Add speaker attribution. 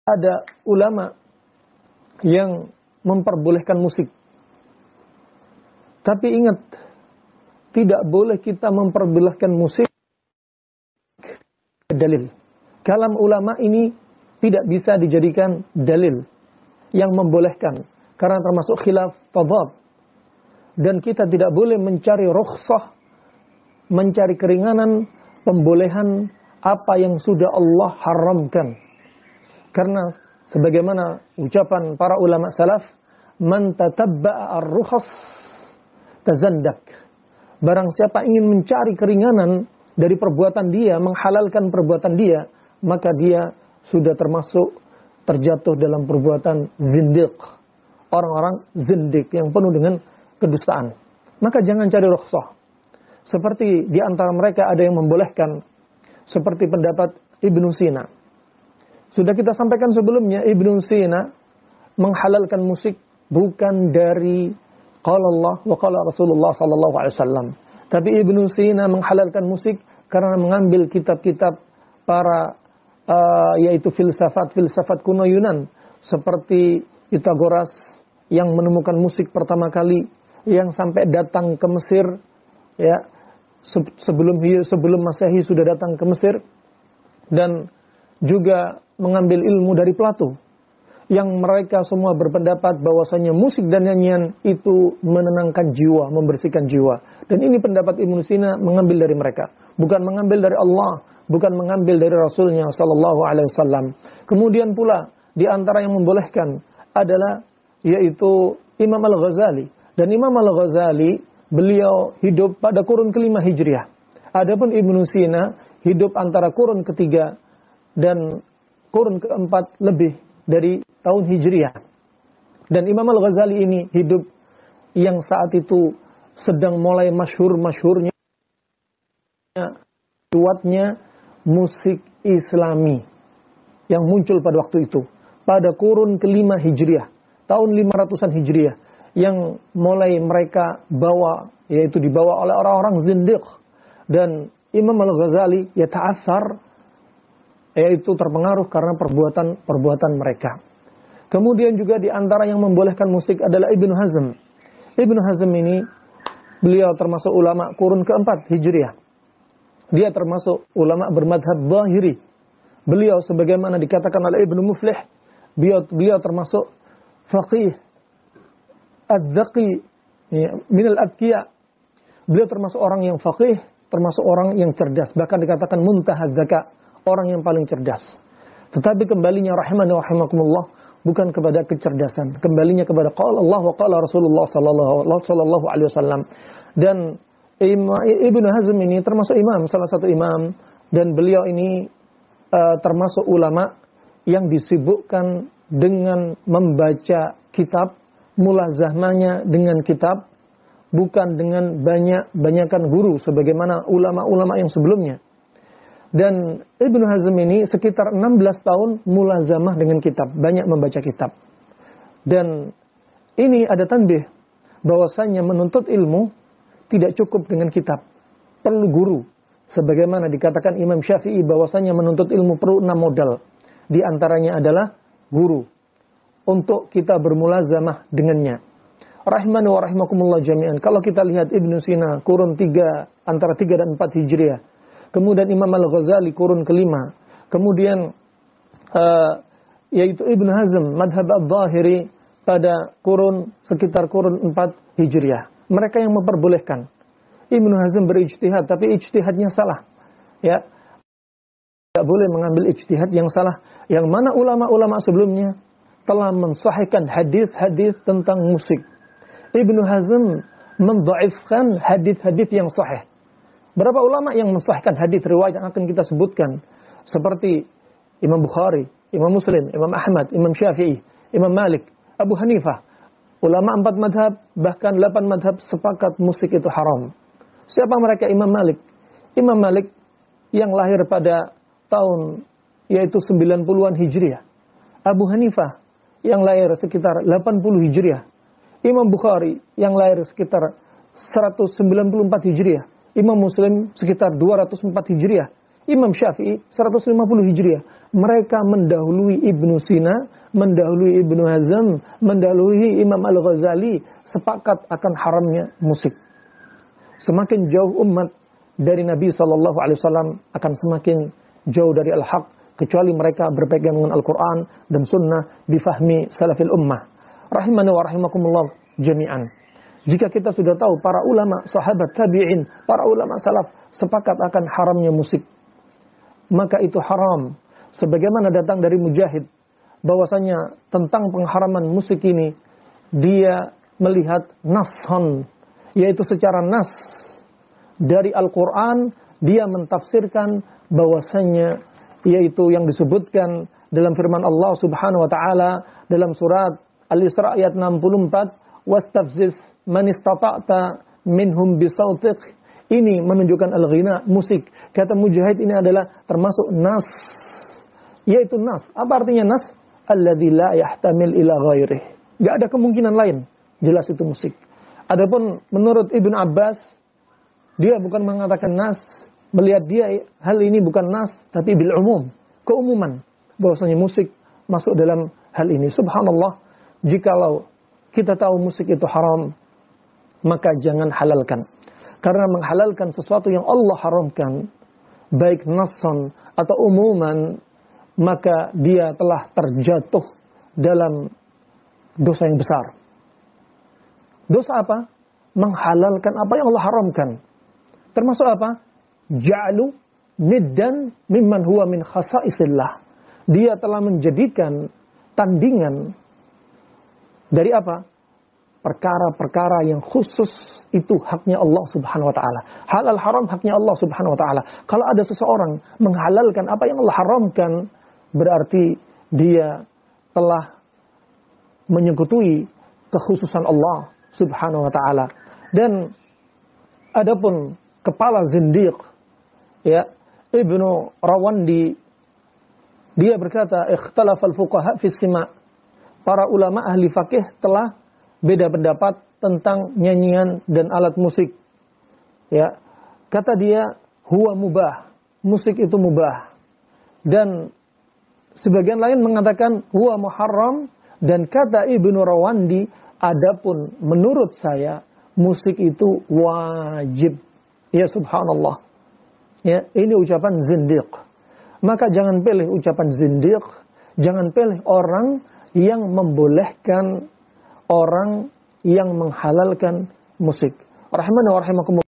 Speaker 1: ada ulama yang memperbolehkan musik. Tapi ingat, tidak boleh kita memperbolehkan musik dalil. Kalam ulama ini tidak bisa dijadikan dalil yang membolehkan, karena termasuk khilaf tadad. Dan kita tidak boleh mencari rukhsah, mencari keringanan, pembolehan apa yang sudah Allah haramkan. Karena sebagaimana ucapan para ulama salaf, man tatabba'a ar-rukhas tazandak. Barang siapa ingin mencari keringanan dari perbuatan dia, menghalalkan perbuatan dia, maka dia sudah termasuk terjatuh dalam perbuatan zindiq. Orang-orang zindiq yang penuh dengan kedustaan. Maka jangan cari rukhsah. Seperti di antara mereka ada yang membolehkan, seperti pendapat Ibnu Sina. Sudah kita sampaikan sebelumnya, Ibnu Sina menghalalkan musik bukan dari qala Allah wa qala Rasulullah sallallahu alaihi wasallam. Tapi Ibnu Sina menghalalkan musik karena mengambil kitab-kitab para yaitu filsafat kuno Yunan, seperti Pythagoras yang menemukan musik pertama kali, yang sampai datang ke Mesir, ya, sebelum Masehi sudah datang ke Mesir, dan juga mengambil ilmu dari Plato, yang mereka semua berpendapat bahwasanya musik dan nyanyian itu menenangkan jiwa, membersihkan jiwa. Dan ini pendapat Ibnu Sina mengambil dari mereka, bukan mengambil dari Allah, bukan mengambil dari Rasulnya sallallahu alaihi wasallam. Kemudian pula di antara yang membolehkan adalah yaitu Imam Al-Ghazali. Dan Imam Al-Ghazali beliau hidup pada kurun kelima Hijriah. Adapun Ibnu Sina hidup antara kurun ketiga dan kurun keempat lebih dari tahun Hijriah. Dan Imam Al-Ghazali ini hidup yang saat itu sedang mulai masyhur-masyhurnya kuatnya musik Islami yang muncul pada waktu itu, pada kurun kelima Hijriah, tahun 500-an Hijriah, yang mulai mereka bawa, yaitu dibawa oleh orang-orang zindiq. Dan Imam Al-Ghazali ya ta'athar, yaitu terpengaruh karena perbuatan mereka. Kemudian juga di antara yang membolehkan musik adalah Ibnu Hazm. Ibnu Hazm ini beliau termasuk ulama kurun keempat Hijriah. Dia termasuk ulama bermadhab Zahiri. Beliau sebagaimana dikatakan oleh Ibnu Muflih, beliau termasuk faqih ad-dhaqi min al-adqiya. Beliau termasuk orang yang faqih, termasuk orang yang cerdas, bahkan dikatakan muntahaz zaka, orang yang paling cerdas. Tetapi kembalinya rahimani wa rahimakumullah bukan kepada kecerdasan, kembalinya kepada qala Allah wa qala Rasulullah sallallahu alaihi wasallam. Dan Ibnu Hazm ini termasuk imam, salah satu imam, dan beliau ini termasuk ulama yang disibukkan dengan membaca kitab, mulazahmanya dengan kitab, bukan dengan banyakan guru sebagaimana ulama-ulama yang sebelumnya. Dan Ibnu Hazm ini sekitar 16 tahun mulazamah dengan kitab, banyak membaca kitab. Dan ini ada tanbih bahwasanya menuntut ilmu tidak cukup dengan kitab, perlu guru. Sebagaimana dikatakan Imam Syafi'i bahwasanya menuntut ilmu perlu 6 modal. Di antaranya adalah guru, untuk kita bermulazamah dengannya. Rahimani wa rahimakumullah jami'an. Kalau kita lihat Ibnu Sina kurun 3, antara 3 dan 4 Hijriah. Kemudian Imam Al-Ghazali kurun kelima. Kemudian yaitu Ibnu Hazm madhab al-Zahiri pada sekitar kurun 4 Hijriah. Mereka yang memperbolehkan. Ibnu Hazm berijtihad, tapi ijtihadnya salah. Ya, tidak boleh mengambil ijtihad yang salah. Yang mana ulama-ulama sebelumnya telah mensahihkan hadis-hadis tentang musik. Ibnu Hazm mendhaifkan hadis-hadis yang sahih. Berapa ulama yang mensahihkan hadis riwayat yang akan kita sebutkan, seperti Imam Bukhari, Imam Muslim, Imam Ahmad, Imam Syafi'i, Imam Malik, Abu Hanifah. Ulama 4 madhab, bahkan 8 madhab sepakat musik itu haram. Siapa mereka? Imam Malik. Imam Malik yang lahir pada tahun yaitu 90-an Hijriah. Abu Hanifah yang lahir sekitar 80 Hijriah. Imam Bukhari yang lahir sekitar 194 Hijriah. Imam Muslim sekitar 204 Hijriah. Imam Syafi'i 150 Hijriah. Mereka mendahului Ibnu Sina, mendahului Ibnu Hazm, mendahului Imam Al-Ghazali sepakat akan haramnya musik. Semakin jauh umat dari Nabi SAW akan semakin jauh dari al-haq, kecuali mereka berpegang dengan Al-Quran dan Sunnah bifahmi salafil ummah. Rahimani wa rahimakumullah jami'an. Jika kita sudah tahu para ulama, sahabat, tabi'in, para ulama salaf sepakat akan haramnya musik, maka itu haram. Sebagaimana datang dari Mujahid, bahwasanya tentang pengharaman musik ini, dia melihat nasan, yaitu secara nas dari Al-Quran, dia mentafsirkan bahwasanya yaitu yang disebutkan dalam firman Allah Subhanahu wa taala dalam surat Al-Isra ayat 64, wastafziz man istata'ta minhum bisautik. Ini menunjukkan al-ghina, musik. Kata Mujahid ini adalah termasuk nas, yaitu nas. Apa artinya nas? Alladzi la yahtamil ila ghairih. Enggak ada kemungkinan lain. Jelas itu musik. Adapun menurut Ibn Abbas, dia bukan mengatakan nas, melihat dia hal ini bukan nas, tapi bil umum, keumuman, bahwasanya musik masuk dalam hal ini. Subhanallah, jikalau kita tahu musik itu haram, maka jangan halalkan. Karena menghalalkan sesuatu yang Allah haramkan, baik nassan atau umuman, maka dia telah terjatuh dalam dosa yang besar. Dosa apa? Menghalalkan apa yang Allah haramkan. Termasuk apa? Ja'lu niddan mimman huwa min khasaisillah. Dia telah menjadikan tandingan dari apa? Perkara-perkara yang khusus itu haknya Allah Subhanahu wa taala. Halal haram haknya Allah Subhanahu wa taala. Kalau ada seseorang menghalalkan apa yang Allah haramkan, berarti dia telah menyekutui kekhususan Allah Subhanahu wa taala. Dan adapun kepala zindiq, ya, Ibnu Rawandi, dia berkata, ikhtalafal fuqaha fi sima'. Para ulama ahli fakih telah beda pendapat tentang nyanyian dan alat musik. Ya, kata dia, huwa mubah. Musik itu mubah. Dan sebagian lain mengatakan huwa muharram, dan kata Ibnu Rawandi, adapun menurut saya musik itu wajib. Ya subhanallah. Ya, ini ucapan zindiq. Maka jangan pilih ucapan zindiq, jangan pilih orang yang membolehkan, orang yang menghalalkan musik. Rahimani wa rahimakumullah.